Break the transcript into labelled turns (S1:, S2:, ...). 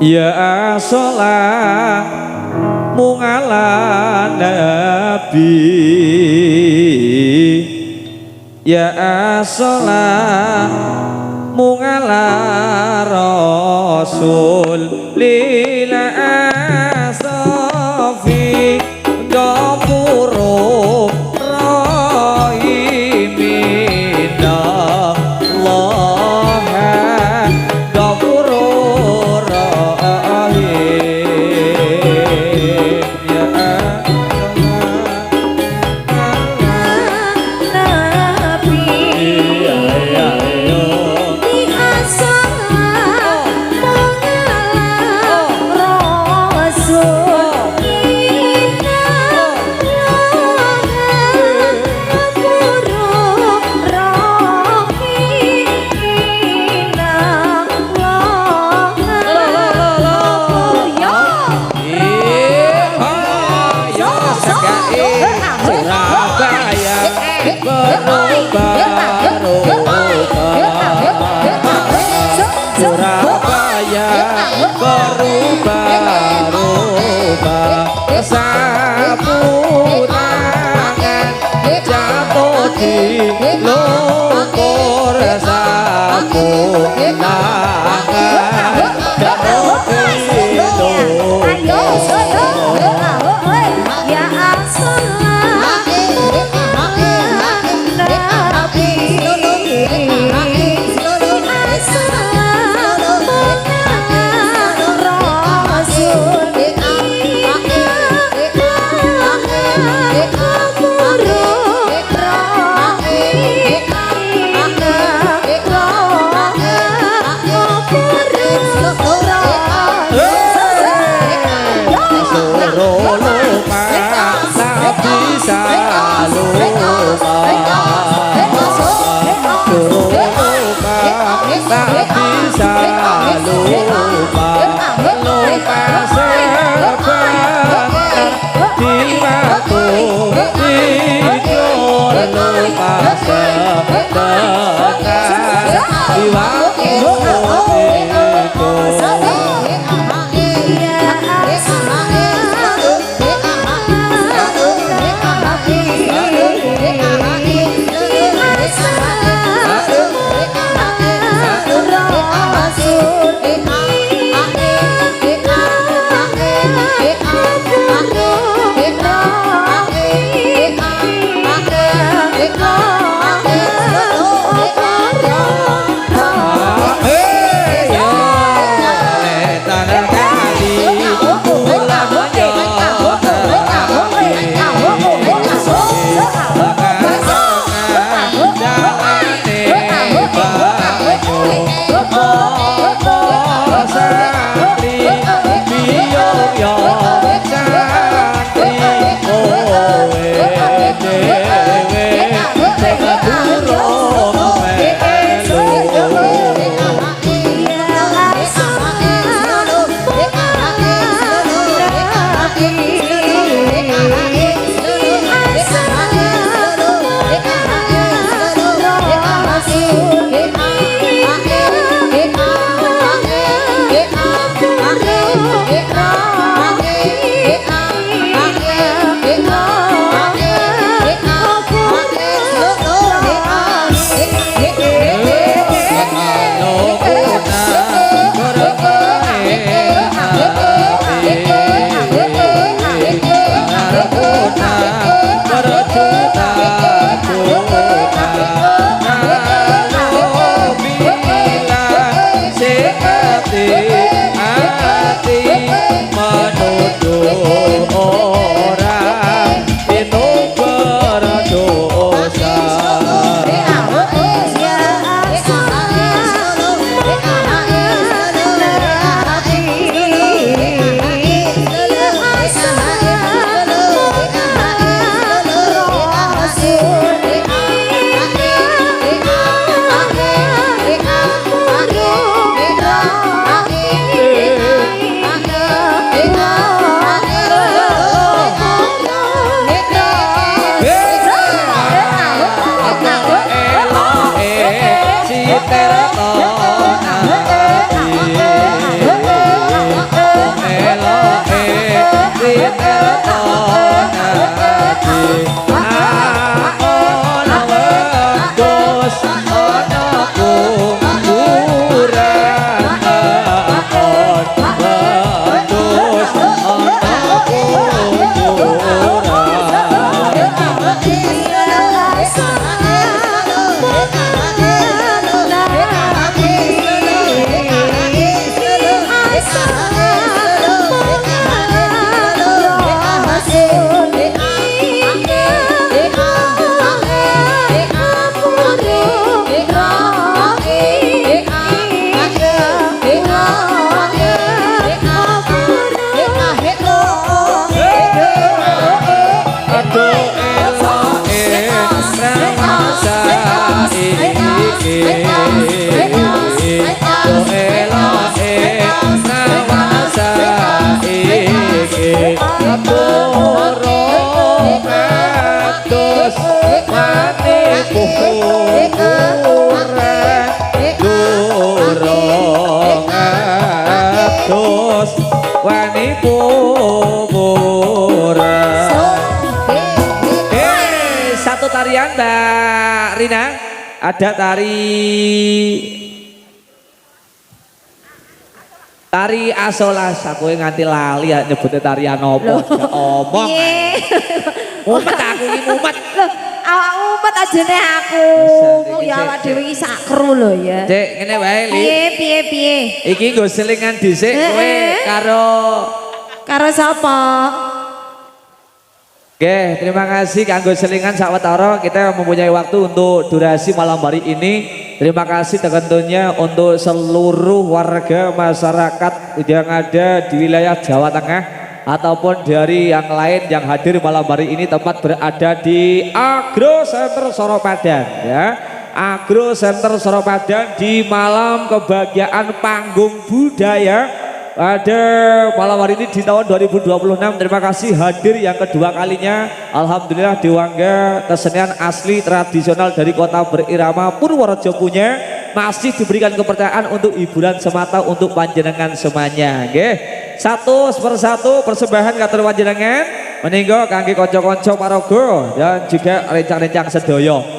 S1: Ya sholat ala nabi ya sholat ala rasul lila asafi gafuru rahimina Allah gafuru Surabaya berubah-ubah sapu tangan jatuh di lumpur sapu tangan jatuh di lumpur ya sinetronati angkon wedhus ana kuburan angkon wedhus ana wani kuburan. Satu tarian Mbak Rina, ada tari asolas. Aku nganti lali ya nyebutnya tarian opo. Omong. Mumet aku ini mumet.
S2: Awak umpet aja nih aku. Mau ya awak dewi sakru loh ya.
S1: Cek ngene wae Li.
S2: Piye.
S1: Iki nggo selingan dhisik kowe karo
S2: sapa?
S1: Oke, terima kasih kanggo selingan sawetara. Kita mempunyai waktu untuk durasi malam hari ini. Terima kasih tentunya untuk seluruh warga masyarakat yang ada di wilayah Jawa Tengah ataupun dari yang lain yang hadir malam hari ini tempat berada di Agro Center Soropadan ya. Agro Center Soropadan di malam kebahagiaan panggung budaya pada malam hari ini di tahun 2026. Terima kasih hadir yang kedua kalinya. Alhamdulillah Dewangga kesenian asli tradisional dari kota berirama Purworejo punya masih diberikan kepercayaan untuk hiburan semata untuk panjenengan semuanya. Oke. Satu persatu persembahan katur panjenengan meninggal kangge kanca-kanca paraga dan juga rencang-rencang sedoyo.